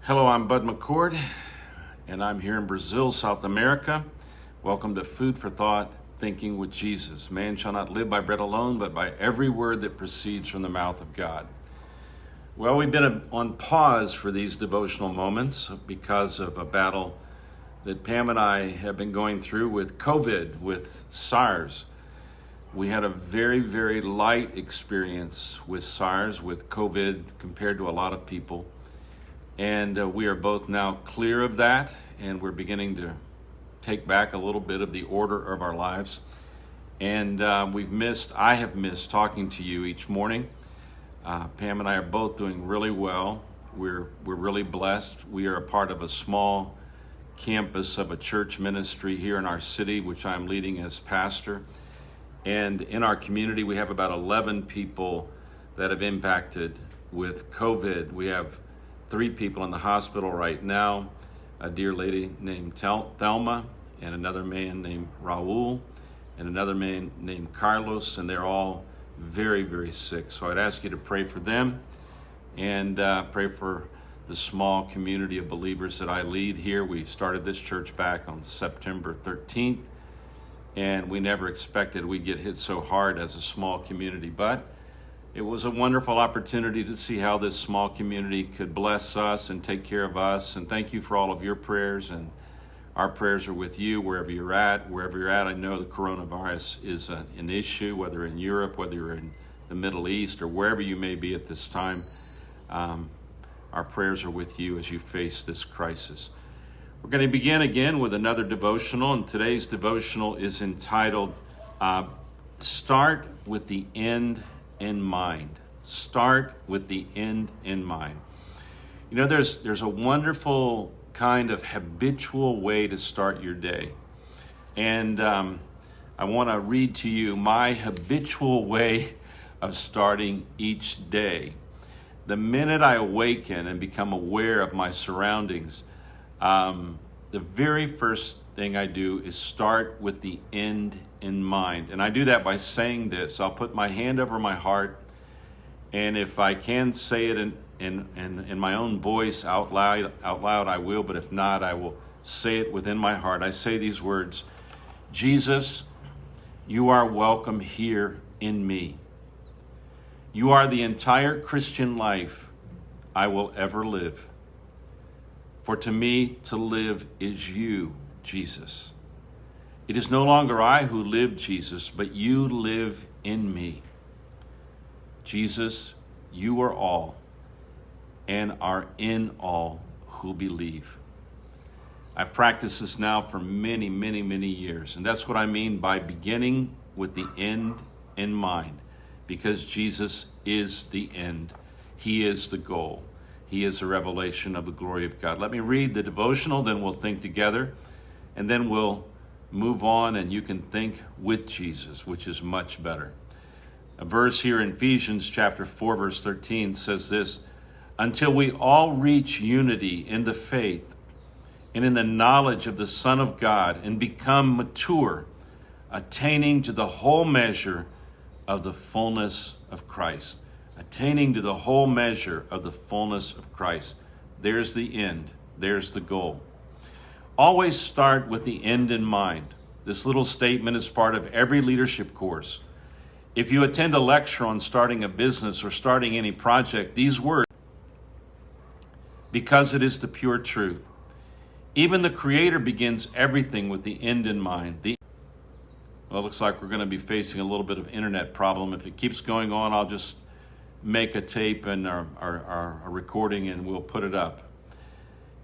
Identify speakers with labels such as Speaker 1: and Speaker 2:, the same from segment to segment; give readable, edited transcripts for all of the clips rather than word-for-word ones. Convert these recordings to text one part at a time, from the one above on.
Speaker 1: Hello, I'm Bud McCord, and I'm here in Brazil, South America. Welcome to Food for Thought, Thinking with Jesus. Man shall not live by bread alone, but by every word that proceeds from the mouth of God. Well, we've been on pause for these devotional moments because of a battle that Pam and I have been going through with COVID, with SARS. We had a very, very light experience with SARS, with COVID, compared to a lot of people. And we are both now clear of that, and we're beginning to take back a little bit of the order of our lives. And I have missed talking to you each morning. Pam and I are both doing really well. We're really blessed. We are a part of a small campus of a church ministry here in our city, which I'm leading as pastor. And in our community, we have about 11 people that have impacted with COVID. We have 3 people in the hospital right now, a dear lady named Thelma, and another man named Raul, and another man named Carlos, and they're all very, very sick. So I'd ask you to pray for them and pray for the small community of believers that I lead here. We started this church back on September 13th, and we never expected we'd get hit so hard as a small community, but it was a wonderful opportunity to see how this small community could bless us and take care of us. And thank you for all of your prayers, and our prayers are with you wherever you're at. Wherever you're at, I know the coronavirus is an issue, whether in Europe, whether you're in the Middle East, or wherever you may be at this time. Our prayers are with you as you face this crisis. We're going to begin again with another devotional, and today's devotional is entitled, Start with the End in Mind. Start with the end in mind. You know, there's a wonderful kind of habitual way to start your day. And I want to read to you my habitual way of starting each day. The minute I awaken and become aware of my surroundings, the very first thing I do is start with the end in mind. And I do that by saying this. I'll put my hand over my heart, and if I can say it in my own voice out loud, I will, but if not, I will say it within my heart. I say these words: Jesus, you are welcome here in me. You are the entire Christian life I will ever live. For to me, to live is you, Jesus. It is no longer I who live, Jesus, but you live in me. Jesus, you are all and are in all who believe. I've practiced this now for many, many, many years, and that's what I mean by beginning with the end in mind, because Jesus is the end. He is the goal. He is a revelation of the glory of God. Let me read the devotional, then we'll think together, and then we'll move on, and you can think with Jesus, which is much better. A verse here in Ephesians chapter 4, verse 13 says this: until we all reach unity in the faith and in the knowledge of the Son of God and become mature, attaining to the whole measure of the fullness of Christ. Attaining to the whole measure of the fullness of Christ. There's the end. There's the goal. Always start with the end in mind. This little statement is part of every leadership course. If you attend a lecture on starting a business or starting any project, these words, because it is the pure truth. Even the Creator begins everything with the end in mind. Well, it looks like we're going to be facing a little bit of internet problem. If it keeps going on, I'll just make a tape and our recording, and we'll put it up.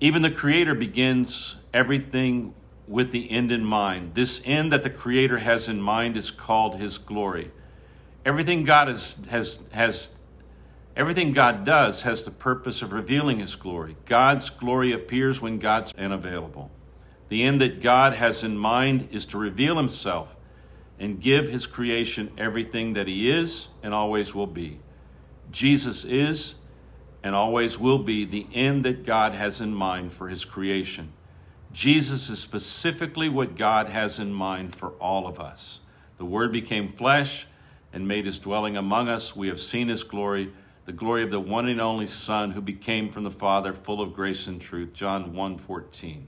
Speaker 1: Even the Creator begins everything with the end in mind. This end that the Creator has in mind is called His glory. Everything God does has the purpose of revealing His glory. God's glory appears when God's unavailable. The end that God has in mind is to reveal Himself and give His creation everything that He is and always will be. Jesus is and always will be the end that God has in mind for His creation. Jesus is specifically what God has in mind for all of us. The Word became flesh and made His dwelling among us. We have seen His glory, the glory of the one and only Son who became from the Father, full of grace and truth. John 1:14.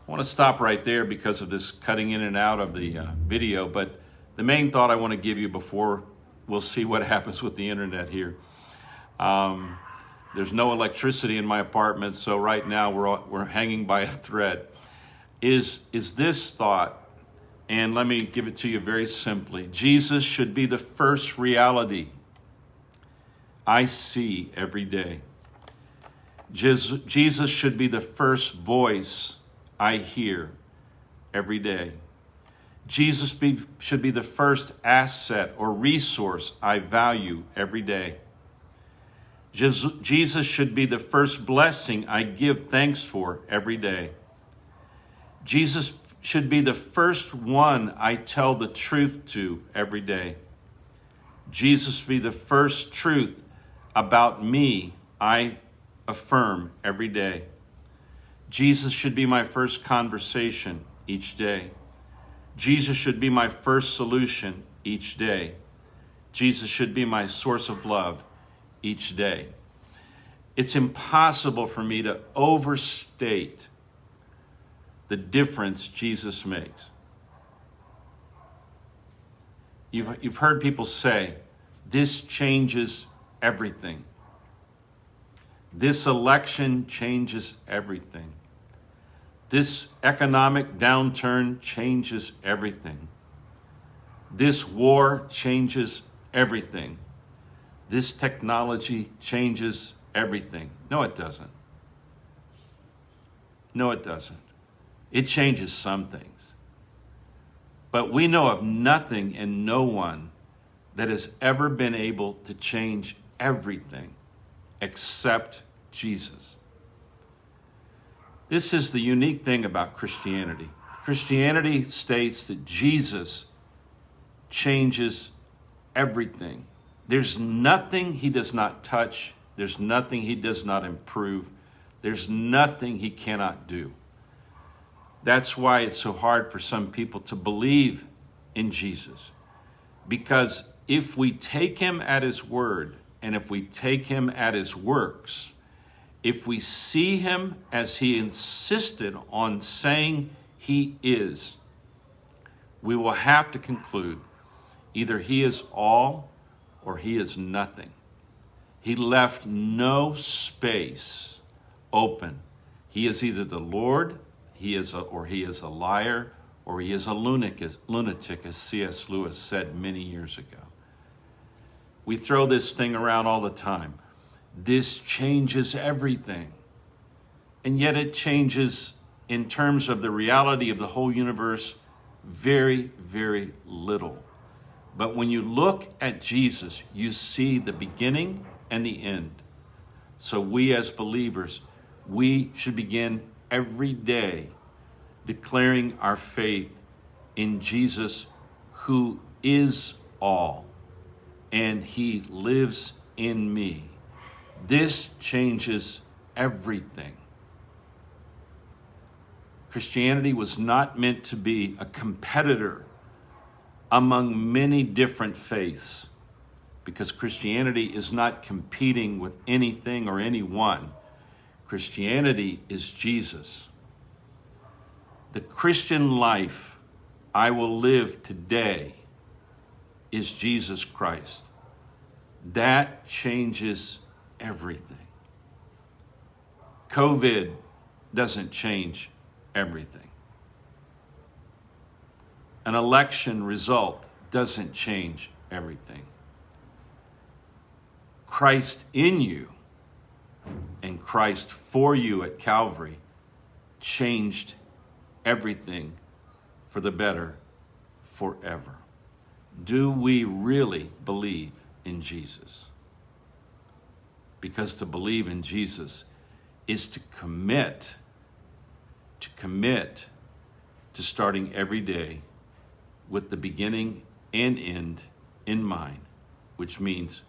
Speaker 1: I want to stop right there because of this cutting in and out of the video, but the main thought I want to give you before we'll see what happens with the internet here. There's no electricity in my apartment, so right now we're hanging by a thread. Is this thought, and let me give it to you very simply. Jesus should be the first reality I see every day. Jesus should be the first voice I hear every day. Jesus should be the first asset or resource I value every day. Jesus should be the first blessing I give thanks for every day. Jesus should be the first one I tell the truth to every day. Jesus be the first truth about me I affirm every day. Jesus should be my first conversation each day. Jesus should be my first solution each day. Jesus should be my source of love each day. It's impossible for me to overstate the difference Jesus makes. You've heard people say, this changes everything. This election changes everything. This economic downturn changes everything. This war changes everything. This technology changes everything. No, it doesn't. No, it doesn't. It changes some things. But we know of nothing and no one that has ever been able to change everything except Jesus. This is the unique thing about Christianity. Christianity states that Jesus changes everything. There's nothing he does not touch. There's nothing he does not improve. There's nothing he cannot do. That's why it's so hard for some people to believe in Jesus. Because if we take him at his word, and if we take him at his works, if we see him as he insisted on saying he is, we will have to conclude either he is all or he is nothing. He left no space open. He is either the Lord, he is a liar, or he is a lunatic, as C.S. Lewis said many years ago. We throw this thing around all the time. This changes everything. And yet it changes, in terms of the reality of the whole universe, very, very little. But when you look at Jesus, you see the beginning and the end. So we as believers, we should begin every day declaring our faith in Jesus, who is all, and he lives in me. This changes everything. Christianity was not meant to be a competitor among many different faiths, because Christianity is not competing with anything or anyone. Christianity is Jesus. The Christian life I will live today is Jesus Christ. That changes everything. COVID doesn't change everything. An election result doesn't change everything. Christ in you and Christ for you at Calvary changed everything for the better forever. Do we really believe in Jesus? Because to believe in Jesus is to commit to starting every day with the beginning and end in mind, which means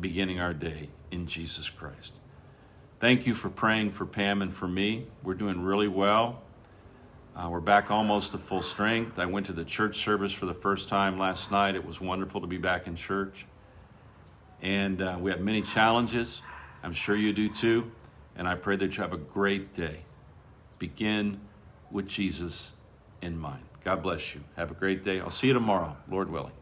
Speaker 1: beginning our day in Jesus Christ. Thank you for praying for Pam and for me. We're doing really well. We're back almost to full strength. I went to the church service for the first time last night. It was wonderful to be back in church. And we have many challenges. I'm sure you do too. And I pray that you have a great day. Begin with Jesus in mind. God bless you. Have a great day. I'll see you tomorrow, Lord willing.